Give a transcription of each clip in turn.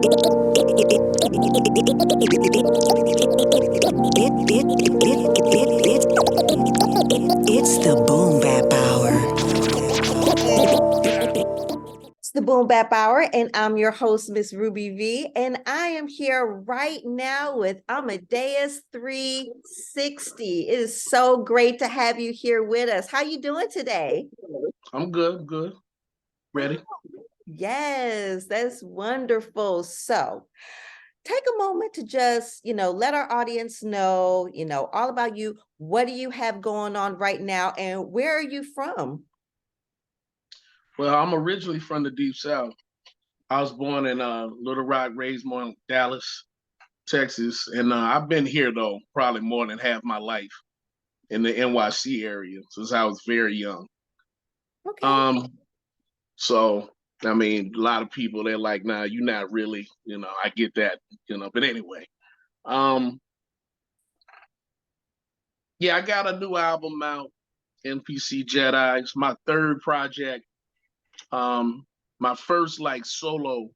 It's the Boom Bap Hour. It's the Boom Bap Hour, and I'm your host, Miss Ruby V, and I am here right now with Amadeus 360. It is so great to have you here with us. How you doing today? I'm good. Ready? Yes, that's wonderful. So, take a moment to just, let our audience know, all about you. What do you have going on right now, and where are you from? Well, I'm originally from the Deep South. I was born in Little Rock, raised more in Dallas, Texas, and I've been here though probably more than half my life in the NYC area since I was very young. Okay. Um, so I mean, a lot of people they're like, "Nah, you're not really," I get that, But anyway, um, yeah, I got a new album out, MPC Jedi. It's my third project. Um, my first like solo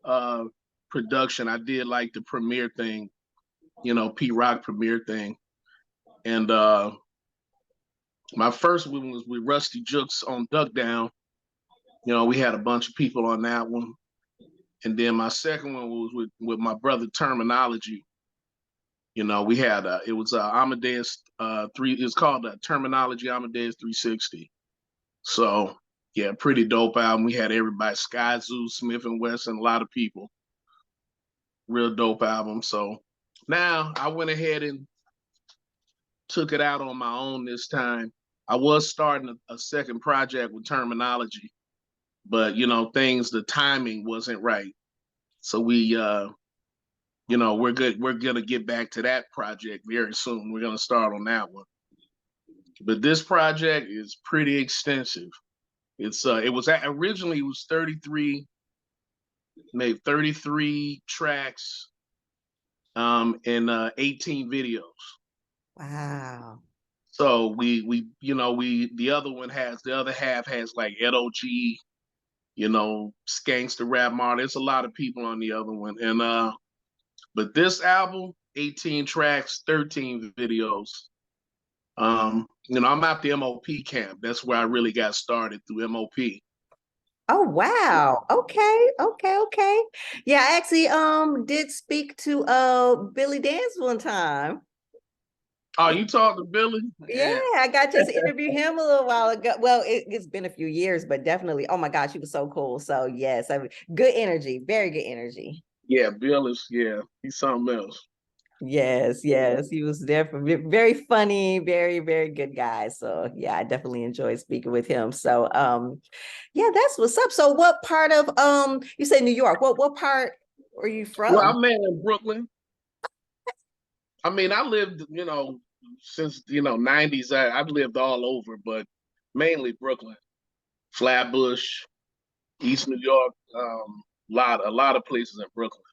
uh production. I did like the premiere thing, P Rock premiere thing. And my first one was with Rusty Jukes on Duck Down. We had a bunch of people on that one. And then my second one was with my brother Terminology. We had it was Amadeus three, it's called Terminology Amadeus 360. So yeah, pretty dope album. We had everybody, Sky Zoo, Smith and Wesson, a lot of people. Real dope album. So now I went ahead and took it out on my own this time. I was starting a second project with Terminology, but the timing wasn't right. So we're good. We're gonna get back to that project very soon. We're gonna start on that one. But this project is pretty extensive. Originally it was 33, maybe 33 tracks, and 18 videos. Wow. So the other half has like LOG, Skangsta Rap Mar. There's a lot of people on the other one. And but this album, 18 tracks, 13 videos. I'm at the M.O.P camp. That's where I really got started through M.O.P. Oh wow. Okay. Yeah, I actually did speak to Billy Dance one time. Oh, you talked to Billy? Yeah, I got to interview him a little while ago. Well, it's been a few years, but definitely. Oh my gosh, he was so cool. So yes, good energy, very good energy. Yeah, he's something else. Yes, he was there for very funny, very, very good guy. So yeah, I definitely enjoyed speaking with him. So yeah, that's what's up. So what part of you say New York? What part are you Well, from? I'm in Brooklyn. I mean, I lived, since 90s. I've lived all over, but mainly Brooklyn, Flatbush, East New York, a lot of places in Brooklyn.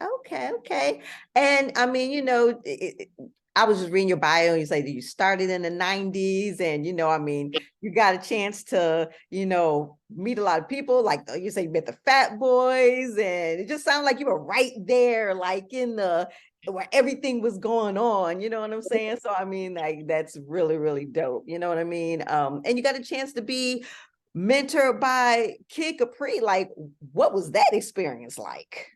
Okay. And I mean, I was just reading your bio and you say that you started in the 90s and I mean, you got a chance to, meet a lot of people. Like you say you met the Fat Boys, and it just sounded like you were right there, like in the where everything was going on, you know what I'm saying? So I mean, like that's really, really dope. You know what I mean? And you got a chance to be mentored by Kid Capri. Like, what was that experience like?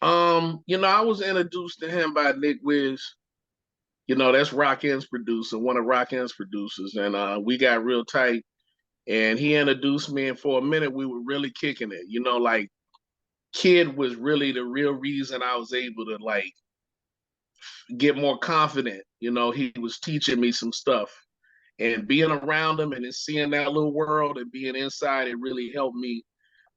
I was introduced to him by Nick Wiz. That's Rockness producer, one of Rockness producers, and we got real tight. And he introduced me, and for a minute we were really kicking it. Like Kid was really the real reason I was able to like get more confident. He was teaching me some stuff, and being around him and then seeing that little world and being inside, it really helped me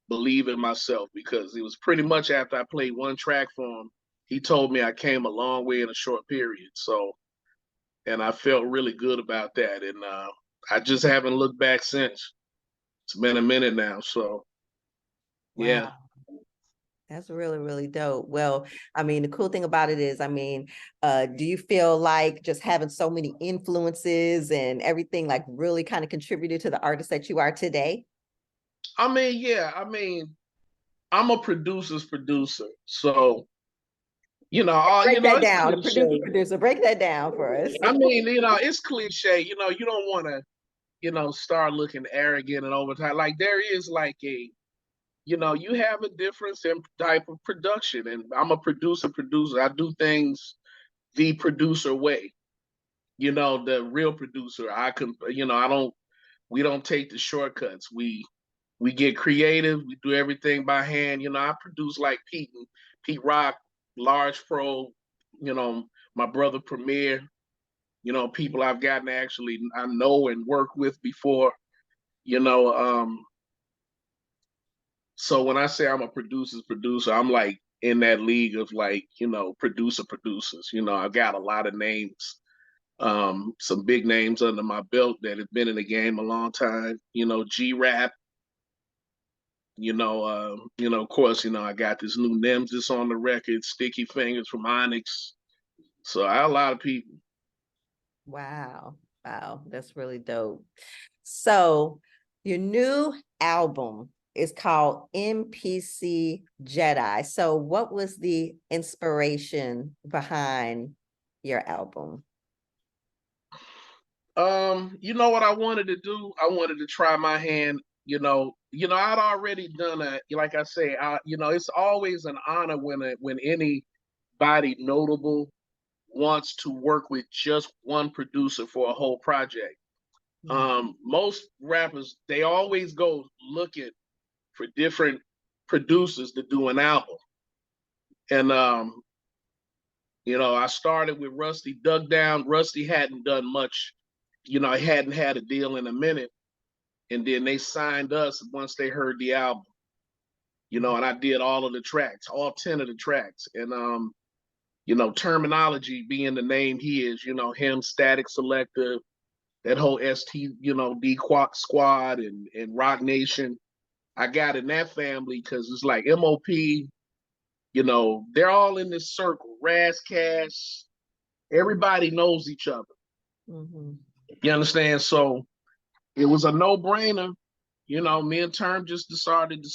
believe in myself, because it was pretty much after I played one track for him, he told me I came a long way in a short period. So, and I felt really good about that. And I just haven't looked back since. It's been a minute now. So, yeah. Wow. That's really, really dope. Well, I mean, the cool thing about it is, I mean, do you feel like just having so many influences and everything like really kind of contributed to the artist that you are today? I mean, yeah. I mean, I'm a producer's producer. So, you know, all Break that it's down. The cliche. producer, break that down for us. I mean, it's cliche. You don't want to, start looking arrogant and over time. Like there is like you have a difference in type of production, and I'm a producer. I do things the producer way. The real producer. We don't take the shortcuts. We get creative. We do everything by hand. I produce like Pete Rock, Large Pro, my brother Premier, people I've gotten to actually I know and work with before, you know. So when I say I'm a producer's producer, I'm like in that league of like, producers. I've got a lot of names, some big names under my belt that have been in the game a long time, G Rap, of course, I got this new Nems that's on the record, Sticky Fingers from Onyx. So I have a lot of people. Wow. Wow. That's really dope. So your new album is called MPC Jedi. So what was the inspiration behind your album? You know what I wanted to do? I wanted to try my hand, I'd already done like I say, it's always an honor when anybody notable wants to work with just one producer for a whole project. Most rappers, they always go looking for different producers to do an album. And I started with Rusty, dug down. Rusty hadn't done much, he hadn't had a deal in a minute. And then they signed us once they heard the album, and I did all of the tracks, all 10 of the tracks. And Terminology being the name he is, him, Static Selector, that whole D Squad and Rock Nation. I got in that family because it's like M.O.P, they're all in this circle. Ras Kass, everybody knows each other. Mm-hmm. You understand? So it was a no-brainer. Me and Term just started to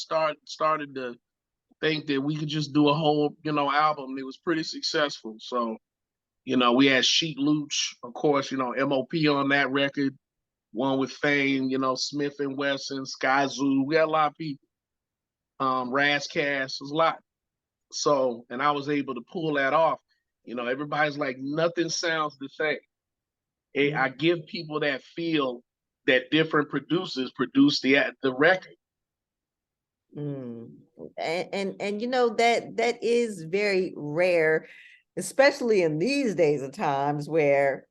think that we could just do a whole, album. It was pretty successful. So, we had Sheek, Louch, of course, M.O.P on that record, one with Fame, Smith and Wesson, Sky Zoo. We had a lot of people. Ras Kass, was a lot. So, and I was able to pull that off. Everybody's like, nothing sounds the same. I give people that feel that different producers produce the record. And that is very rare, especially in these days of times where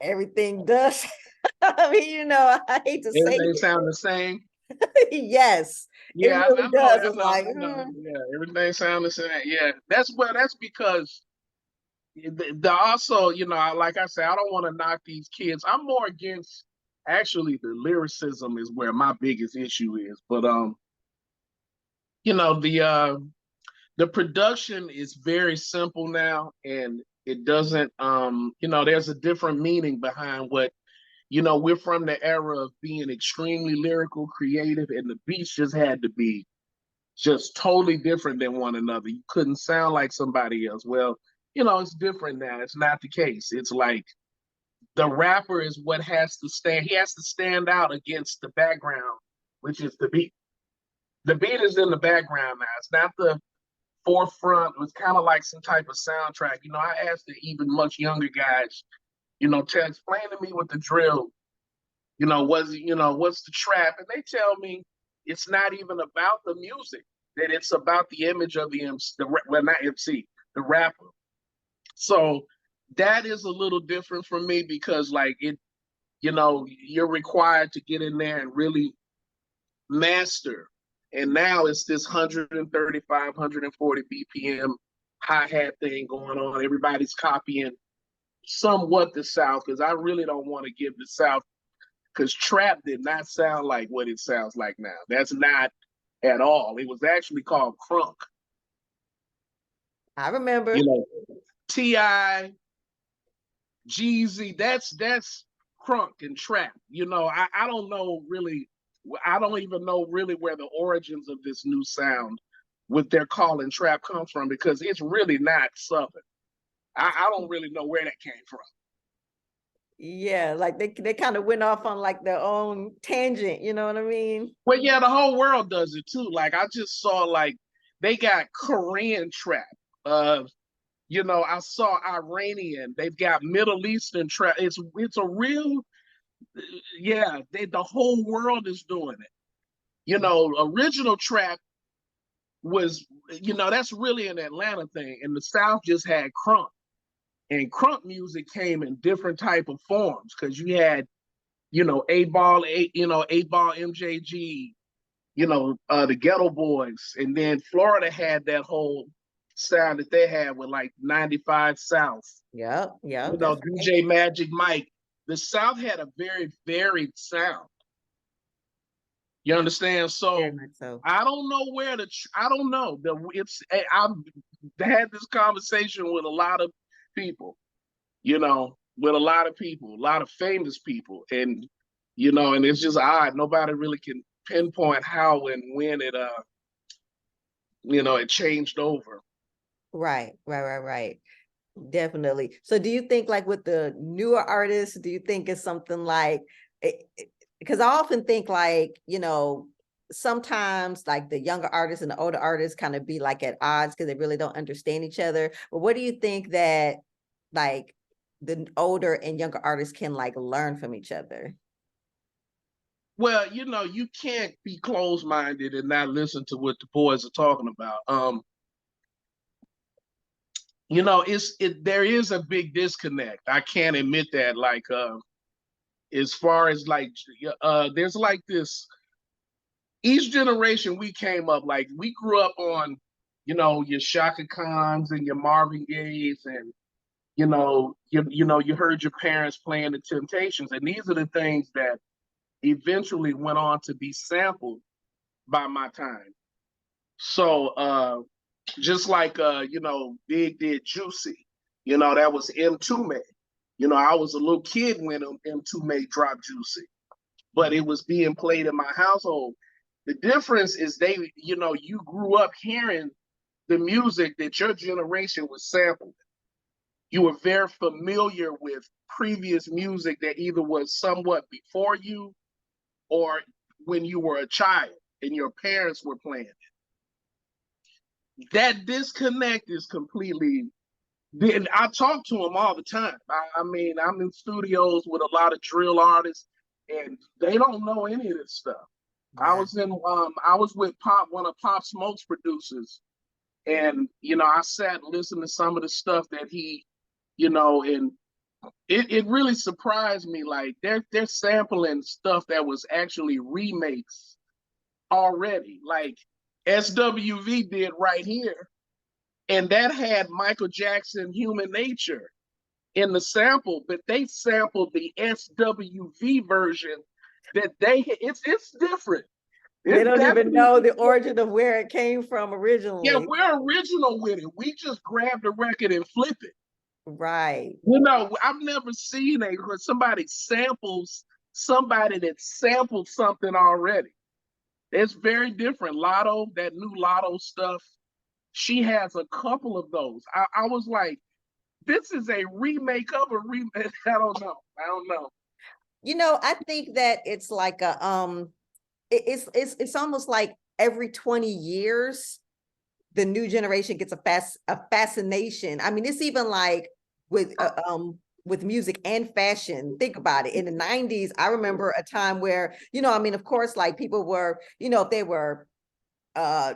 everything does. I mean, I hate to say Everything it. sound the same. Yes, Yeah, it really I know, does. I It's know, like, I know. Yeah, everything sound the same. Yeah, that's because the also, like I said, I don't want to knock these kids. I'm more against actually the lyricism is where my biggest issue is. But the production is very simple now, and it doesn't there's a different meaning behind what we're from the era of being extremely lyrical, creative, and the beats just had to be just totally different than one another. You couldn't sound like somebody else. Well, it's different now. It's not the case. It's like the rapper is what has to stand. He has to stand out against the background, which is the beat. The beat is in the background now. It's not the forefront. It was kind of like some type of soundtrack. I asked the even much younger guys, to explain to me what the drill, what's the trap, and they tell me it's not even about the music, that it's about the image of the MC, not MC, the rapper. So that is a little different for me because like you're required to get in there and really master. And now it's this 135, 140 BPM hi-hat thing going on. Everybody's copying somewhat the South because I really don't want to give the South, because trap did not sound like what it sounds like now. That's not at all. It was actually called crunk. I remember. T.I., Jeezy, that's crunk and trap. I don't know really I don't even know really where the origins of this new sound, what they're calling trap, comes from, because it's really not Southern. I don't really know where that came from. Yeah, like they kind of went off on like their own tangent, you know what I mean? Well, yeah, the whole world does it too. Like I just saw like they got Korean trap. I saw Iranian. They've got Middle Eastern trap. It's a real, yeah. The whole world is doing it. Original trap was, that's really an Atlanta thing, and the South just had crunk, and crunk music came in different type of forms because you had, 8 Ball, 8 Ball MJG, the Ghetto Boys, and then Florida had that whole sound that they had with like 95 South. Yep, that's DJ Magic Mike. The South had a very varied sound. You understand? So I don't know I don't know. I've had this conversation with a lot of people, with a lot of famous people, and and it's just odd. Nobody really can pinpoint how and when it it changed over. Right. Definitely. So do you think like with the newer artists, do you think it's something like, because I often think like, sometimes like the younger artists and the older artists kind of be like at odds because they really don't understand each other. But what do you think that like the older and younger artists can like learn from each other? Well, you can't be closed-minded and not listen to what the boys are talking about. There is a big disconnect. I can't admit that. Like, as far as like, there's like this. Each generation we came up, like we grew up on, your Shaka Khans and your Marvin Gayes, and you heard your parents playing the Temptations, and these are the things that eventually went on to be sampled by my time. So just like Big did Juicy, that was M2 I was a little kid when M2 dropped Juicy, but it was being played in my household. The difference is you grew up hearing the music that your generation was sampling. You were very familiar with previous music that either was somewhat before you or when you were a child and your parents were playing it. That disconnect is completely. I talk to them all the time. I mean, I'm in studios with a lot of drill artists, and they don't know any of this stuff. Yeah. I was with one of Pop Smoke's producers, and I sat and listened to some of the stuff that he, and it really surprised me. Like they're sampling stuff that was actually remakes already. Like SWV did Right Here, and that had Michael Jackson Human Nature in the sample, but they sampled the SWV version that it's different. They don't even know the origin of where it came from originally. Yeah, we're original with it. We just grab the record and flip it. Right. I've never seen somebody samples somebody that sampled something already. It's very different. Lotto, that new Lotto stuff, she has a couple of those. I was like, this is a remake of a remake. I don't know. I think that it's like it's almost like every 20 years, the new generation gets a fascination. I mean, it's even like with music and fashion. Think about it. In the 90s, I remember a time where, of course, like people were, if they were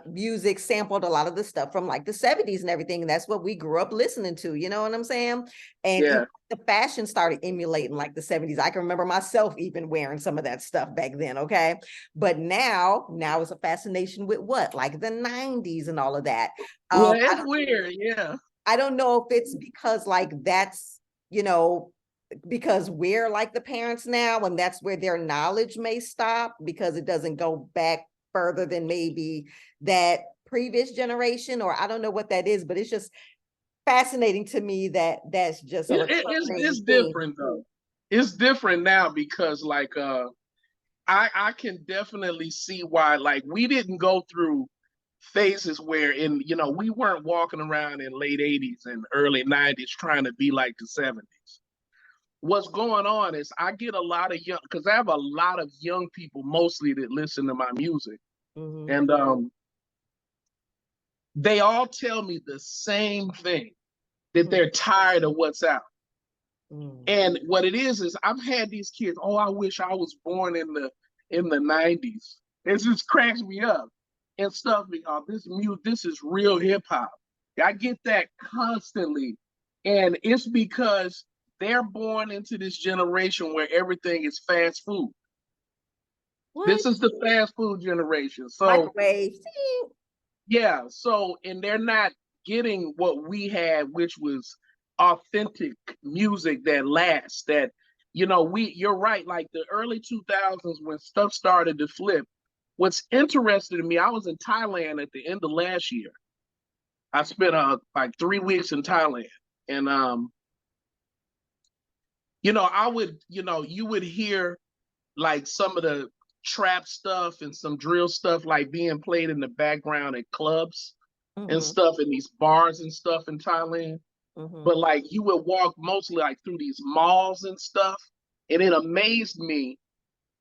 music sampled a lot of the stuff from like the 70s and everything. And that's what we grew up listening to, you know what I'm saying? And yeah. The fashion started emulating like the 70s. I can remember myself even wearing some of that stuff back then, okay? But now it's a fascination with what? Like the 90s and all of that. Well, it's weird, yeah. I don't know if it's because like that's, because we're like the parents now and that's where their knowledge may stop because it doesn't go back further than maybe that previous generation, or I don't know what that is, but it's just fascinating to me that that's just it's different though. It's different now because like I I can definitely see why. Like, we didn't go through phases where we weren't walking around in late 80s and early 90s trying to be like the 70s. What's going on is I get a lot of young, because I have a lot of young people mostly that listen to my music. Mm-hmm. And they all tell me the same thing, that they're tired of what's out. Mm-hmm. And what it is I've had these kids, oh, I wish I was born in the 90s. It just cracks me up and stuff. This is real hip hop. I get that constantly. And it's because they're born into this generation where everything is fast food. What? This is the fast food generation. So Microwave. yeah, and they're not getting what we had, which was authentic music that lasts. That you're right. Like the early 2000s when stuff started to flip. What's interesting to me, I was in Thailand at the end of last year. I spent like 3 weeks in Thailand, and you would hear like some of the trap stuff and some drill stuff like being played in the background at clubs and stuff in these bars and stuff in Thailand. But like you would walk mostly like through these malls and stuff. And it amazed me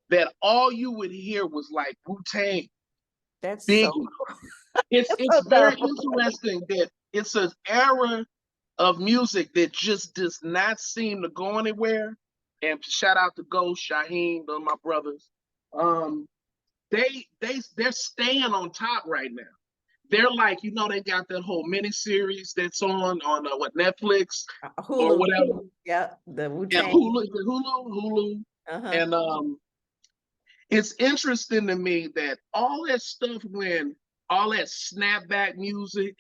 that all you would hear was like Wu-Tang, That's Biggie. so It's very interesting that it's an era of music that just does not seem to go anywhere. And shout out to Ghost, Shaheem, those are my brothers. They're staying on top right now. They're like, they got that whole mini series that's on what, Netflix Hulu, or whatever. Yeah, the Wu-Tang. Yeah, Hulu. And it's interesting to me that all that stuff, when all that snapback music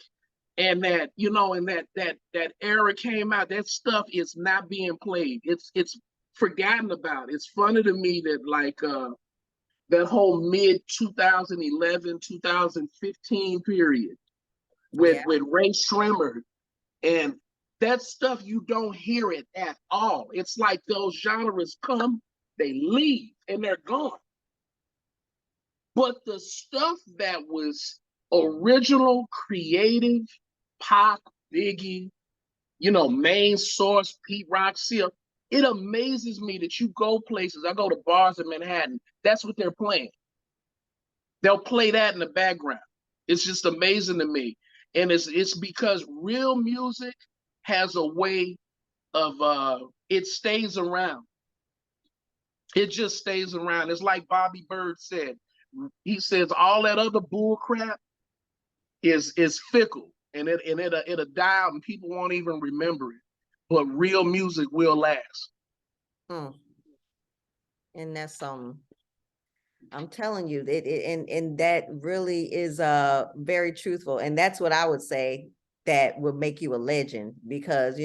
and that, and that era came out, that stuff is not being played. It's forgotten about. It's funny to me that like that whole mid 2011, 2015 period with Ray Shrimmer, and that stuff, you don't hear it at all. It's like those genres come, they leave, and they're gone. But the stuff that was original, creative, Pac, Biggie, Main Source, Pete Rock, Seal, it amazes me that you go places. I go to bars in Manhattan. That's what they're playing. They'll play that in the background. It's just amazing to me. And it's because real music has a way of it stays around. It just stays around. It's like Bobby Bird said. He says all that other bull crap is fickle, and it'll die out and people won't even remember it. But real music will last. And that's I'm telling you, and that really is very truthful. And that's what I would say that would make you a legend, because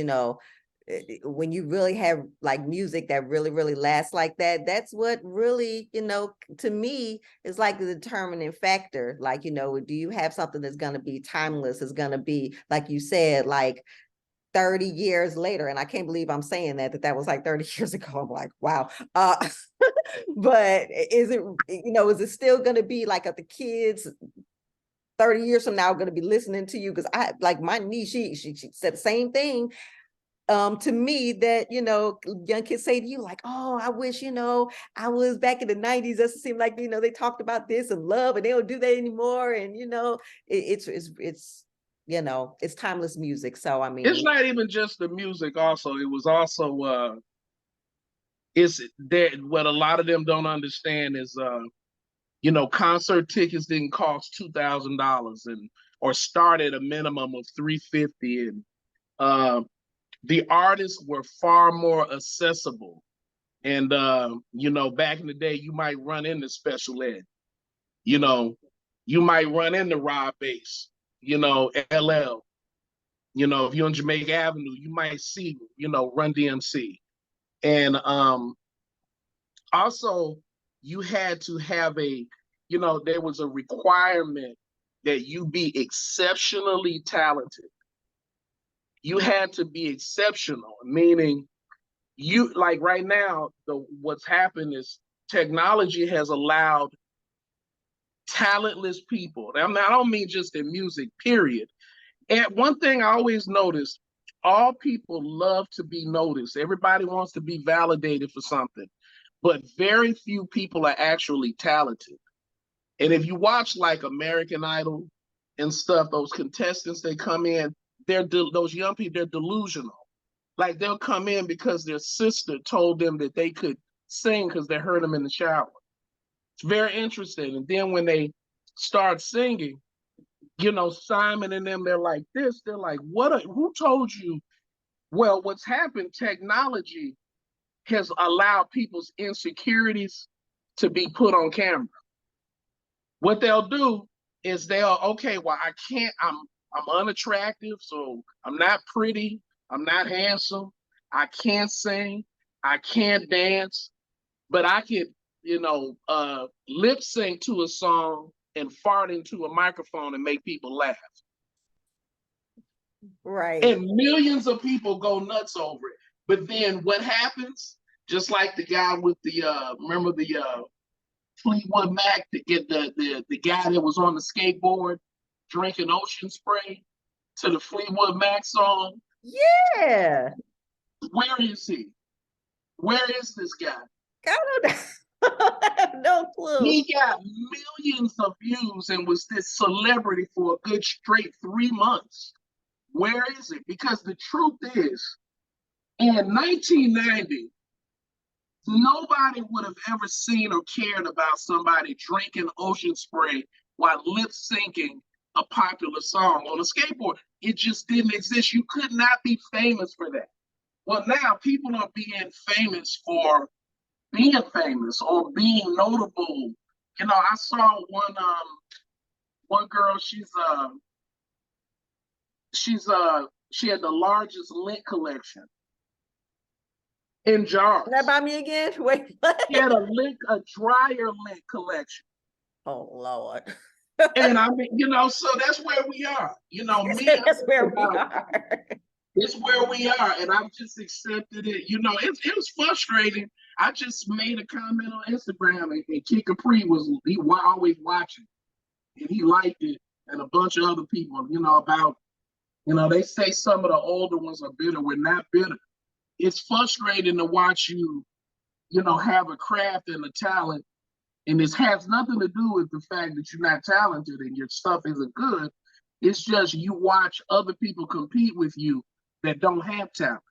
when you really have like music that really, really lasts like that, that's what really, to me is like the determining factor. Like, do you have something that's going to be timeless, is going to be, like you said, like 30 years later. And I can't believe I'm saying that was like 30 years ago. I'm like, wow. But is it still going to be like the kids 30 years from now going to be listening to you? Because I like my niece, she said the same thing to me, that young kids say to you like, oh, I wish I was back in the 90s. Doesn't seem like they talked about this and love, and they don't do that anymore. And it's timeless music. So I mean, it's not even just the music. Also, it was also it's there. What a lot of them don't understand is concert tickets didn't cost $2,000 or start at a minimum of $350, and the artists were far more accessible. And back in the day, you might run into special ed. You might run into Rob Bass, LL. If you're on Jamaica Avenue, you might see, Run DMC. And also you had to have there was a requirement that you be exceptionally talented. You had to be exceptional, meaning you, like right now, what's happened is technology has allowed talentless people, I don't mean just in music, period. And one thing I always noticed, all people love to be noticed. Everybody wants to be validated for something, but very few people are actually talented. And if you watch like American Idol and stuff, those contestants, they come in, those young people, they're delusional. Like they'll come in because their sister told them that they could sing because they heard them in the shower. It's very interesting. And then when they start singing, you know, Simon and them, they're like this. They're like, who told you? Well, what's happened, technology has allowed people's insecurities to be put on camera. What they'll do is okay, well, I'm unattractive, so I'm not pretty, I'm not handsome, I can't sing, I can't dance, but I could, lip sync to a song and fart into a microphone and make people laugh. Right. And millions of people go nuts over it. But then what happens? Just like the guy with the remember the Fleetwood Mac to get the guy that was on the skateboard drinking ocean spray to the Fleetwood Mac song. Yeah. Where is he? Where is this guy? I don't know. I have no clue. He got millions of views and was this celebrity for a good straight 3 months. Where is it? Because the truth is, in 1990, nobody would have ever seen or cared about somebody drinking ocean spray while lip syncing a popular song on a skateboard. It just didn't exist. You could not be famous for that. Well, now people are being famous for being famous or being notable. You know, I saw one girl, she had the largest lint collection in jars. That by me again? Wait, what? She had a dryer lint collection. Oh Lord. And I mean, so that's where we are. That's where we are. It's where we are, and I've just accepted it. It was frustrating. I just made a comment on Instagram, and Kid Capri was always watching, and he liked it, and a bunch of other people, about, they say some of the older ones are bitter. We're not bitter. It's frustrating to watch you, have a craft and a talent, and this has nothing to do with the fact that you're not talented and your stuff isn't good. It's just you watch other people compete with you that don't have talent.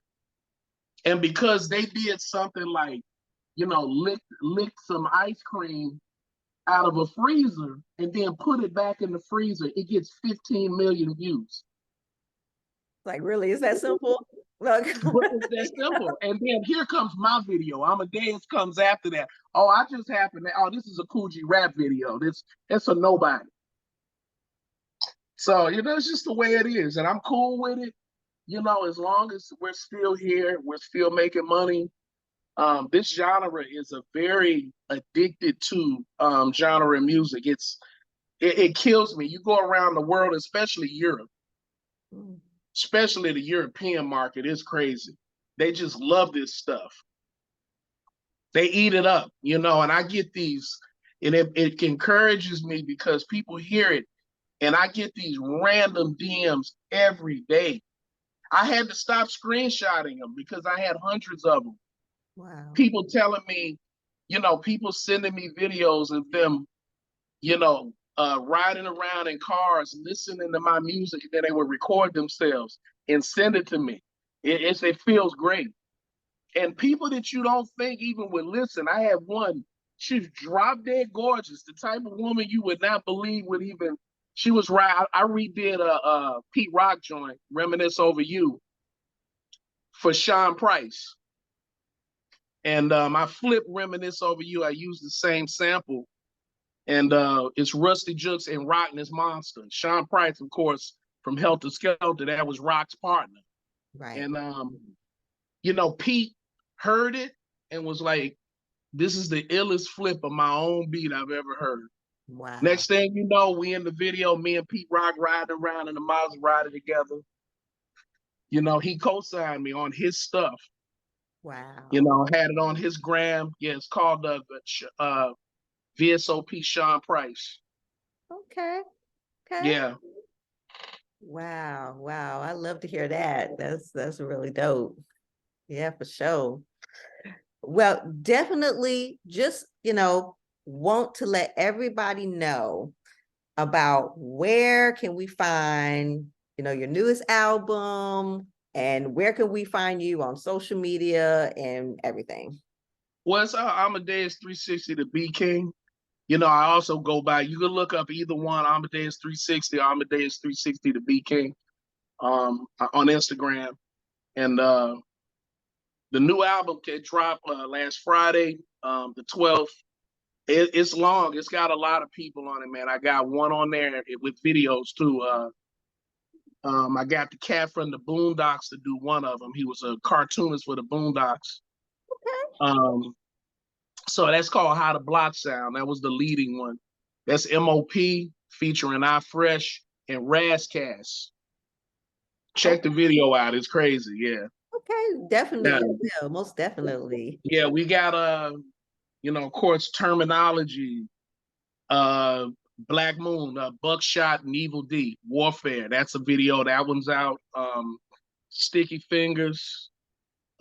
And because they did something like, lick some ice cream out of a freezer and then put it back in the freezer, it gets 15 million views. Like, really? Is that simple? Look. It's that simple. And then here comes my video. Amadeus comes after that. Oh, I just happened to, this is a Kool G Rap video. It's a nobody. So, it's just the way it is. And I'm cool with it. As long as we're still here, we're still making money. This genre is a very addicted to genre of music. It kills me. You go around the world, especially Europe, especially the European market, it's crazy. They just love this stuff. They eat it up, and I get these, and it encourages me because people hear it, and I get these random DMs every day. I had to stop screenshotting them because I had hundreds of them. Wow. People telling me, people sending me videos of them, riding around in cars, listening to my music, and then they would record themselves and send it to me. It feels great. And people that you don't think even would listen. I had one, she's drop dead gorgeous, the type of woman you would not believe would even. She was right. I redid a Pete Rock joint, Reminisce Over You, for Sean Price. And I flipped Reminisce Over You. I used the same sample. And it's Rusty Jukes and Rockness Monsta. Sean Price, of course, from Helter Skelter, that was Rock's partner. Right. And, Pete heard it and was like, this is the illest flip of my own beat I've ever heard. Wow. Next thing you know, we in the video, me and Pete Rock riding around in the Maserati together. He co-signed me on his stuff. You Wow. know, had it on his gram. Yeah, it's called VSOP Sean Price. Okay. Okay. Yeah. Wow. Wow. I love to hear that. That's really dope. Yeah, for sure. Well, definitely just, want to let everybody know about where can we find, your newest album and where can we find you on social media and everything. Well, it's Amadeus 360 the B King. You know, I also go by, you can look up either one, Amadeus 360 or Amadeus 360 the B King, on Instagram. And the new album can drop last Friday, the 12th. It's long. It's got a lot of people on it, man. I got one on there with videos too. I got the cat from the Boondocks to do one of them. He was a cartoonist for the Boondocks. Um, so that's called How the Block Sound. That was the leading one. That's M.O.P featuring I Fresh and Ras Kass. Check the video out. It's crazy. Yeah. Okay, Yeah. definitely will, most definitely. Yeah, we got of course, Terminology, Black Moon, Buckshot and Evil D, Warfare. That's a video. That one's out. Sticky Fingers.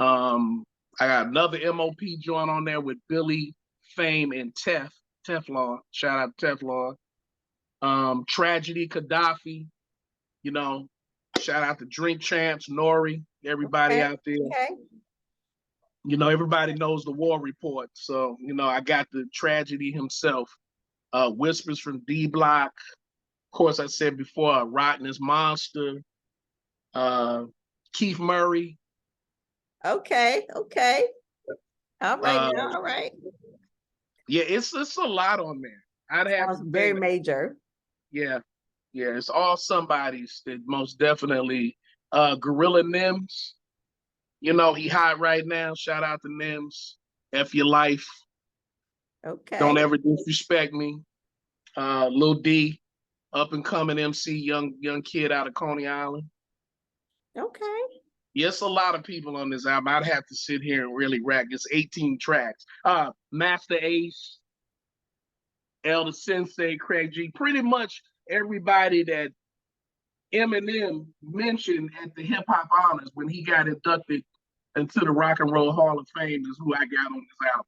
I got another M.O.P joint on there with Billy, Fame, and Teflon. Shout out to Teflon. Tragedy, Gaddafi. You know, shout out to Drink Champs, Nori, everybody Okay, out there. okay. You know, everybody knows the war report. So, I got the Tragedy himself. Whispers from D Block. Of course, I said before, Rockness Monsta. Keith Murray. Okay, okay. All right Uh, now, all right. yeah, it's a lot on there. I'd have Sounds to very think. major. Yeah, yeah, it's all somebody's that most definitely. Gorilla Nems. He hot right now. Shout out to Nems. F your life. Okay, Don't ever disrespect me. Lil Dee, up and coming MC, young kid out of Coney Island. okay. Yes, a lot of people on this album. I'd have to sit here and really rack. It's 18 tracks. Master Ace, Elder Sensei, Craig G, pretty much everybody that Eminem mentioned at the Hip Hop Honors when he got inducted into the Rock and Roll Hall of Fame is who I got on this album.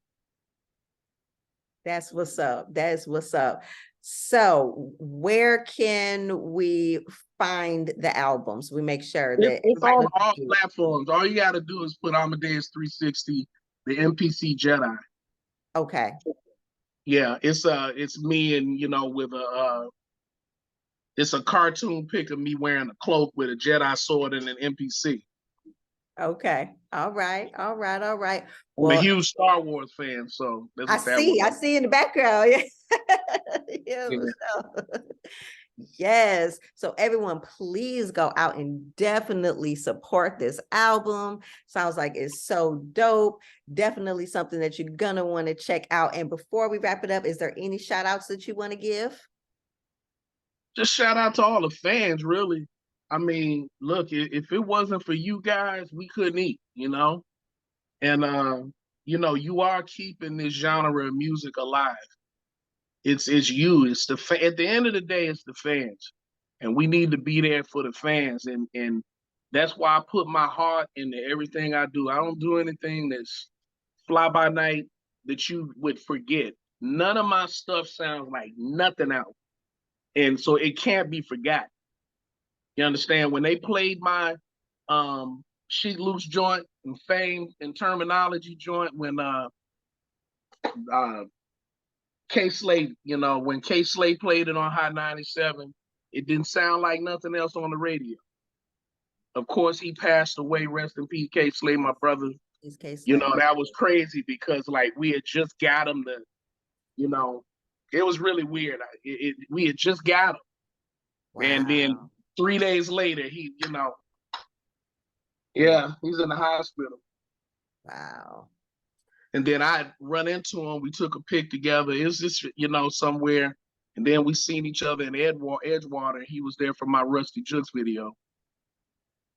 That's what's up. That's what's up. So where can we find the albums? We make sure that It's everybody on knows all you. platforms. All you got to do is put Amadeus 360, the MPC Jedi. Okay. Yeah, it's me and with it's a cartoon pic of me wearing a cloak with a Jedi sword and an NPC. Okay. All right. All right. All right. I'm a Well, huge Star Wars fan, so that's I what that see. was. I see in the background. Yeah. Yeah, Yeah. for sure. Yes. So everyone, please go out and definitely support this album. Sounds like it's so dope. Definitely something that you're gonna want to check out. And before we wrap it up, is there any shout outs that you want to give? Just shout out to all the fans, really. I mean, look, if it wasn't for you guys, we couldn't eat, And you are keeping this genre of music alive. It's you. It's at the end of the day, it's the fans. And we need to be there for the fans. And that's why I put my heart into everything I do. I don't do anything that's fly by night that you would forget. None of my stuff sounds like nothing else. And so it can't be forgotten. You understand? When they played my Sheek Louch joint and Fame and Terminology joint when uh K Slate, when K Slate played it on Hot 97, it didn't sound like nothing else on the radio. Of course, he passed away. Rest in peace, K Slate, my brother. These case like That was crazy because we had just got him to, it was really weird. We had just got him. And then wow. 3 days later, he, Yeah. he's in the hospital. Wow. And then I run into him. We took a pic together. It was just, somewhere. And then we seen each other in Edgewater. He was there for my Rusty Jukes video.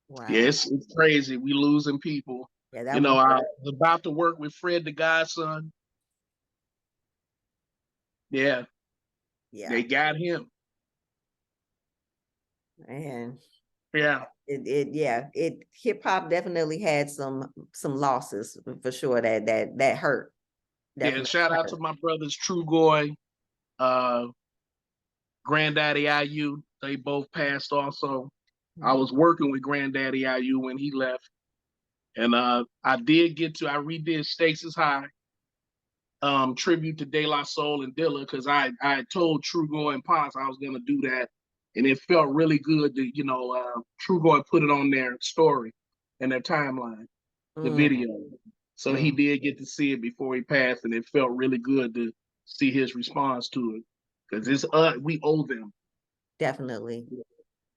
Wow. Yeah, it's crazy. We losing people. Yeah, You that know, one. I was about to work with Fred the Godson. Yeah, Yeah. they got him. And Yeah. it hip hop definitely had some losses for sure that hurt. Yeah, and Definitely shout out hurt. to my brothers True Goy, uh, Granddaddy IU. They both passed also. I was working with Granddaddy IU when he left. And I redid Stakes is High, tribute to De La Soul and Dilla, because I told True Goy and Ponce I was gonna do that. And it felt really good to, True Goy put it on their story and their timeline, the Mm, video. So he mm, did get to see it before he passed, and it felt really good to see his response to it. Because it's we owe them. definitely.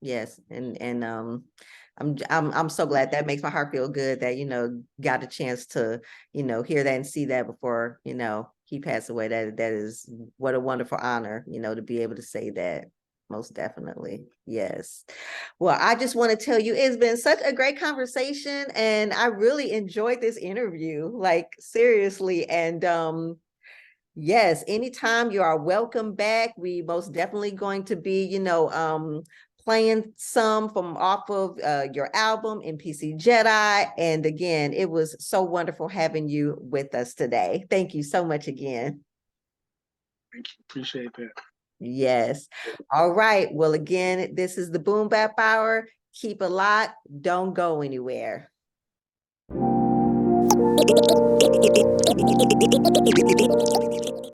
Yes. And I'm so glad. That makes my heart feel good that, got a chance to, hear that and see that before, he passed away. That is what a wonderful honor, to be able to say that. Most definitely. Yes. Well, I just want to tell you, it's been such a great conversation and I really enjoyed this interview, like seriously. And yes, anytime you are welcome back. We most definitely going to be, playing some from off of your album, MPC Jedi. And again, it was so wonderful having you with us today. Thank you so much again. Thank you. Appreciate that. Yes. All right. Well, again, this is the Boom Bap Hour. Keep a lot. Don't go anywhere.